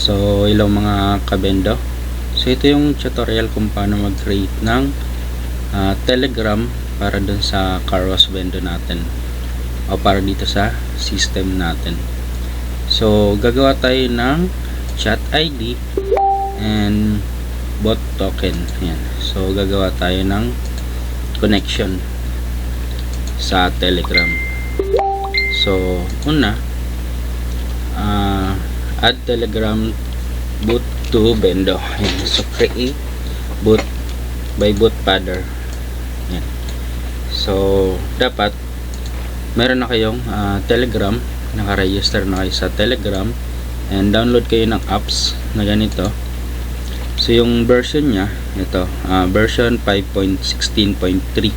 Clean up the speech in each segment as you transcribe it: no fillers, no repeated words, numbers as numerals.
So hello mga kabendo. So ito yung tutorial kung paano mag-create ng Telegram para dun sa car wash bendo natin o para dito sa system natin. So gagawa tayo ng chat ID and bot token. Yan. So gagawa tayo ng connection sa Telegram. So una, add Telegram boot to bendo. Ayan. So create boot by bootpadder. Ayan. So dapat meron na kayong Telegram, naka-register na kayo sa Telegram, and download kayo ng apps na ganito. So yung version nya ito, version 5.16.3.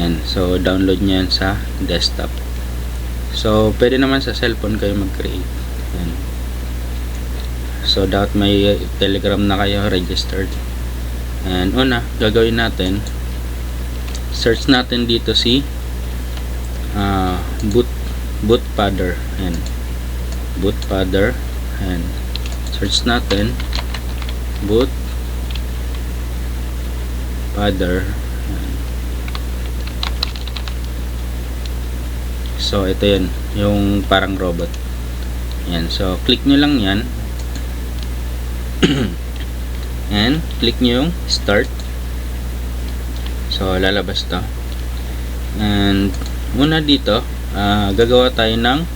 and so download nyo yan sa desktop. So pwede naman sa cellphone kayo mag-create. Ayan. So dapat may Telegram na kayo registered. And una, gagawin natin, search natin dito si bootpadder. And bootpadder, and search natin bootpadder. So ito yan, yung parang robot. Yan, so click nyo lang yan and click nyo yung start. So lalabas to. And muna dito, gagawa tayo ng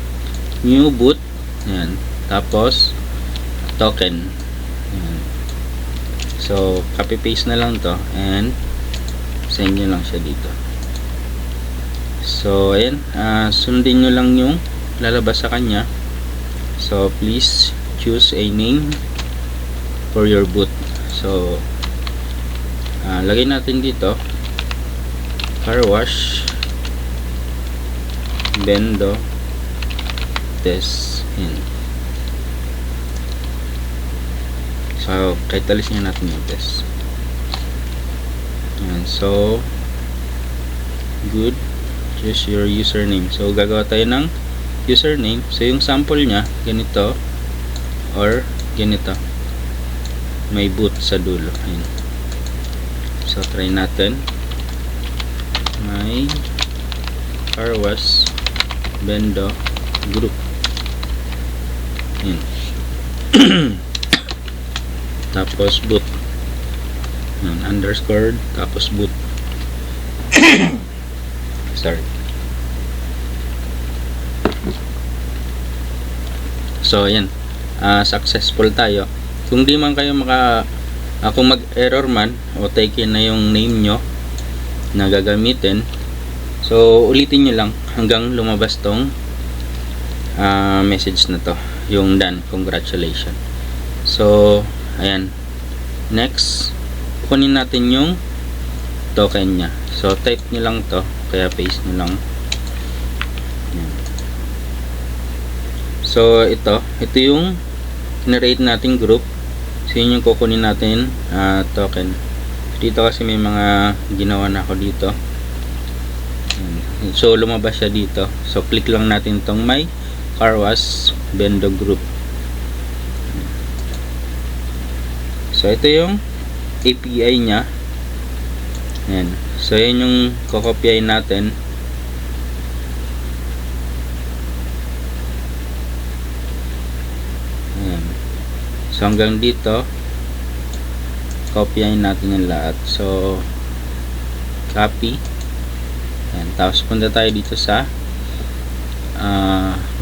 new boot. Yan. Tapos token. Yan. So copy paste na lang to and send nyo lang siya dito. So ayan, sundin nyo lang yung lalabas sa kanya. So please choose a name for your boot. So lagay natin dito car wash bendo test. So kahit alis nyo natin yung test. Ayan. So good, choose your username. So gagawa tayo ng username. So yung sample nya ganito or ganito, may boot sa dulo. Ayan. So try natin, may car wash bendo group. Ayan. Tapos boot. Ayan, underscore tapos boot. Sorry. So ayan, successful tayo. Kung di man kayo kung mag-error man o take na yung name nyo na gagamitin, so ulitin nyo lang hanggang lumabas tong message na to, yung done, congratulations. So ayan, next kunin natin yung token nya. So type nyo lang to, kaya paste nyo lang. Ayan. So ito yung generate nating group. So yun yung kukunin natin token. Dito kasi may mga ginawa na ako dito. So lumabas siya dito. So click lang natin tong my car wash bendo group. So ito yung API nya. Ayan. So yun yung kokopyahin natin. Ayan. So hanggang dito kopyahin natin yung lahat. So copy. Ayan. Tapos punta tayo dito sa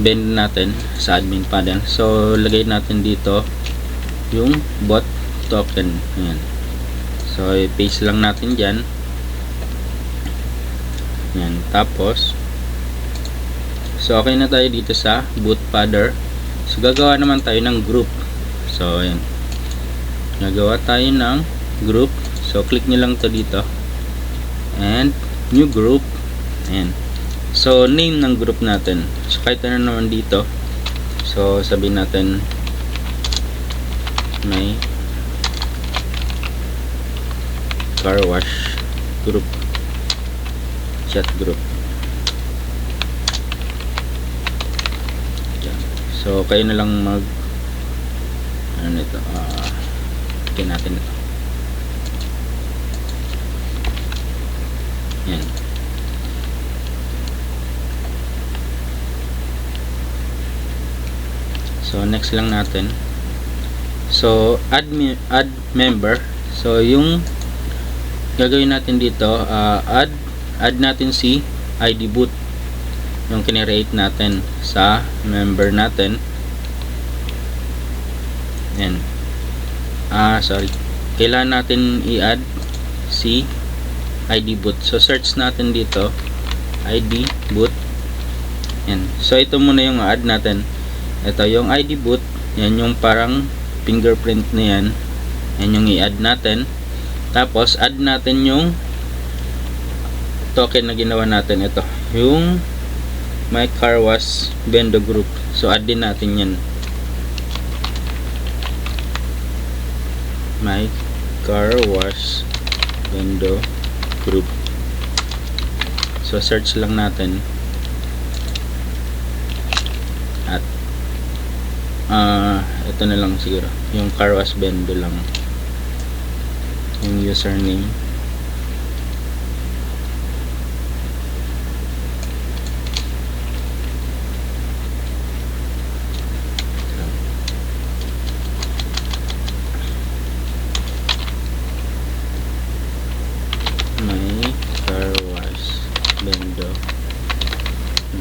bend natin sa admin panel. So lagay natin dito yung bot token. Ayan. So i-paste lang natin dyan. Ayan. Tapos so okay na tayo dito sa bootpadder. So gagawa naman tayo ng group. So ayan, nagawa tayo ng group. So click nyo lang to dito and new group. Ayan. So name ng group natin, so kahit ano naman dito. So sabihin natin may car wash group, chat group. So kayo na lang ano ito, okay natin ito. Yan. So next lang natin, so add member. So yung gagawin natin dito, add natin si ID boot, yung kinreate natin sa member natin. Yan. Sorry, kailangan natin i-add si ID boot. So search natin dito ID boot. Yan. So ito muna yung add natin. Ito yung ID boot. Yan yung parang fingerprint na yan. Yan yung i-add natin. Tapos add natin yung token na ginawa natin. Ito yung My Car Wash Bendo Group. So add din natin yan. My Car Wash Bendo Group. So search lang natin at ito na lang siguro, yung Car Wash Bendo lang yung username.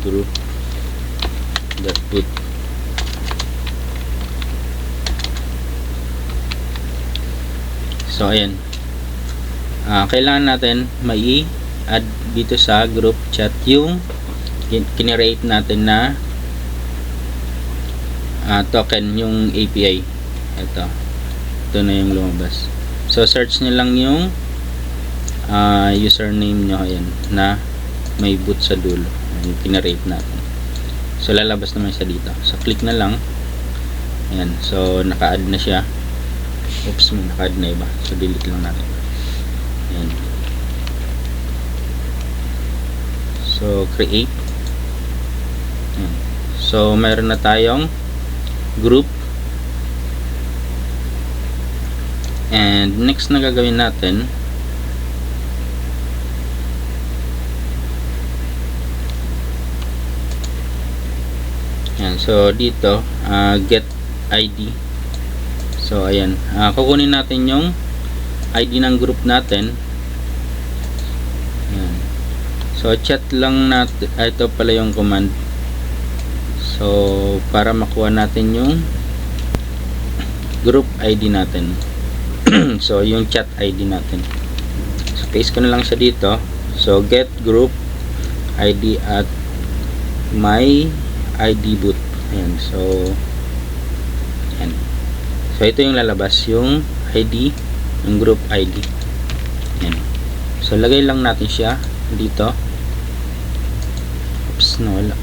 Group.boot. So ayan, kailangan natin mai-add dito sa group chat yung kinreate natin na token, yung API. Ito na yung lumabas. So search nyo lang yung username nyo, ayan, na may boot sa dulo, yung kinreate natin. So lalabas naman siya dito. So click na lang. Ayan, so naka-add na siya. Oops, may naka-add na iba. So delete lang natin. Ayan. So create. Ayan. So mayroon na tayong group. And next na gagawin natin, ayan, so dito get ID. So ayan, kukunin natin yung ID ng group natin. Ayan. So chat lang natin, ito pala yung command. So para makuha natin yung group ID natin. So yung chat ID natin, so paste ko na lang siya dito. So get group ID at my ID boot. Ayan, so ayan. So ito yung lalabas, yung ID, yung group ID. Ayan. So lagay lang natin siya dito. Oops, nawala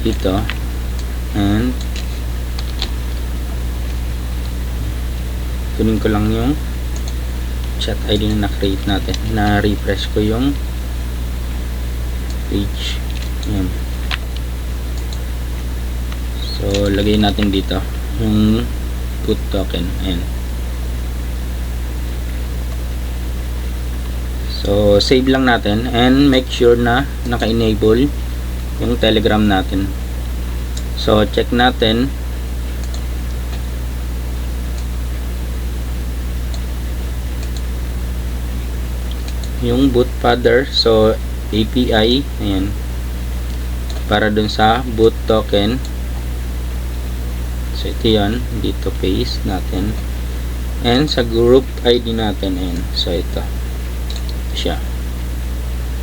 dito. And kunin ko lang yung chat ID na na-create natin, na refresh ko yung page. Ayan. So lagay natin dito yung boot token. Ayan. So save lang natin and make sure na naka-enable yung Telegram natin. So check natin yung boot father. So API, ayan, para dun sa boot token. So ito yan, dito paste natin. And sa group ID natin, ayan, so ito siya,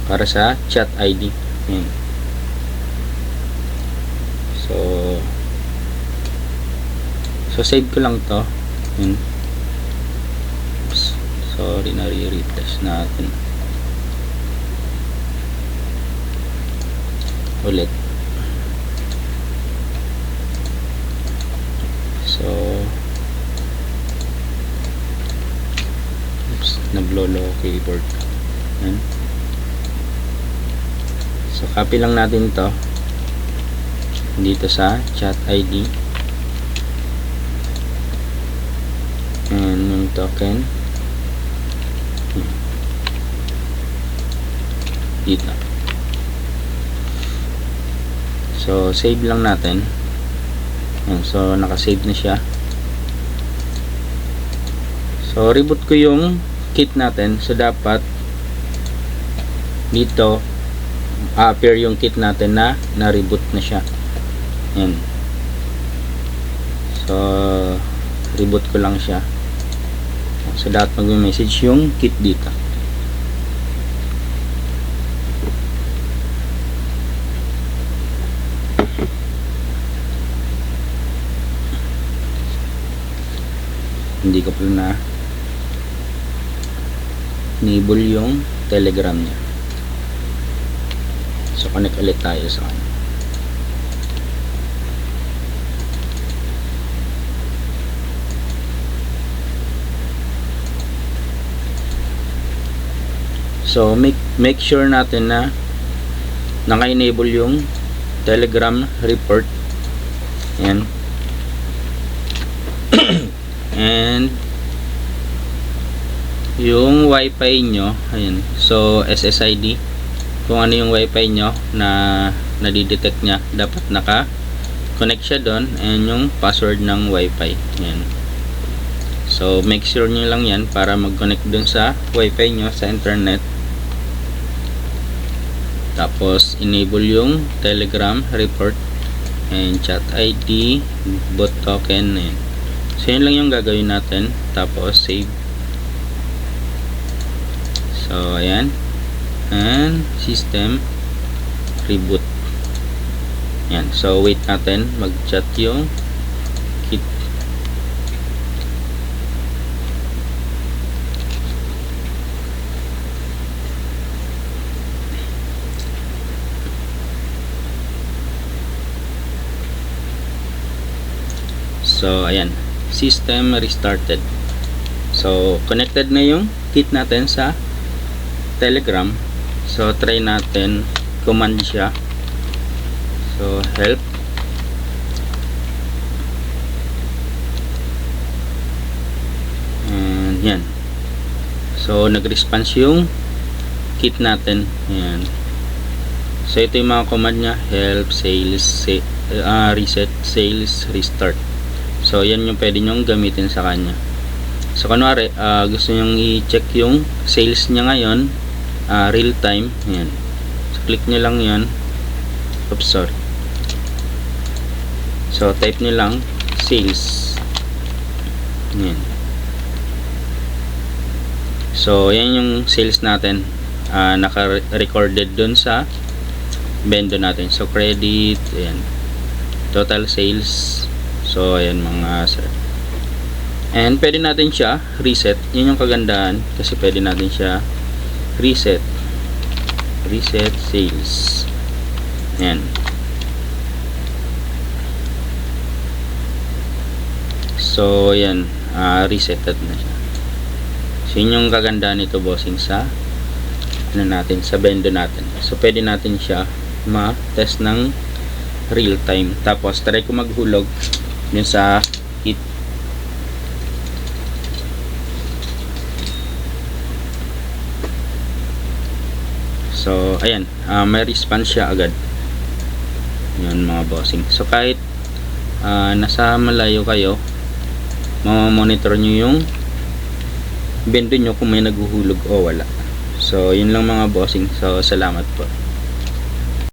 para sa chat ID. Ayan. So save ko lang to. Ayan. Oops, sorry, nare-refresh natin ulit. So oops, naglolo keyboard. Ayan. So copy lang natin to. dito sa chat ID and yung token dito. So save lang natin. Ayan, so nakasave na siya. So reboot ko yung kit natin, so dapat dito appear yung kit natin na na-reboot na siya. Ayan. So reboot ko lang siya. So dapat mag-message yung kit dito. Hindi ko pala na enable yung Telegram niya. So connect ulit tayo sa kanya. So make sure natin na naka-enable yung Telegram report. Ayan. And yung wifi nyo, ayan, so SSID, kung ano yung wifi nyo na nadidetect nya, dapat naka connect siya doon, and yung password ng wifi. Ayan. So make sure nyo lang yan para mag connect dun sa wifi nyo sa internet. Tapos enable yung Telegram report and chat ID, bot token. Ayan. So yun lang yung gagawin natin. Tapos save. So ayan, and system reboot. Ayan. So wait natin mag-chat yung kit. So ayan, system restarted. So connected na yung kit natin sa Telegram. So try natin command siya. So help, and yan. So nag-response yung kit natin. Yan. So ito yung mga command nya: help, sales, reset, sales, restart. So yan yung pwede nyong gamitin sa kanya. So kunwari gusto nyong i-check yung sales nya ngayon, real time. Yan. So click nyo lang yan. Oops, sorry. So type nyo lang sales. Yan. So yan yung sales natin, naka-recorded dun sa bendo natin. So credit, ayan, total sales. So ayan mga sir, and pwede natin siya reset. Yun yung kagandahan, kasi pwede natin siya reset sales. Ayan. So ayan, resetted na siya. So yun yung kagandahan nito, bossing, sa ano natin, sa bendo natin. So pwede natin siya ma-test ng real time. Tapos try ko maghulog yun sa kit. So ayan, may response siya agad. Yun mga bossing. So kahit nasa malayo kayo, mamamonitor nyo yung bendo nyo kung may naghuhulog o wala. So yun lang mga bossing. So salamat po.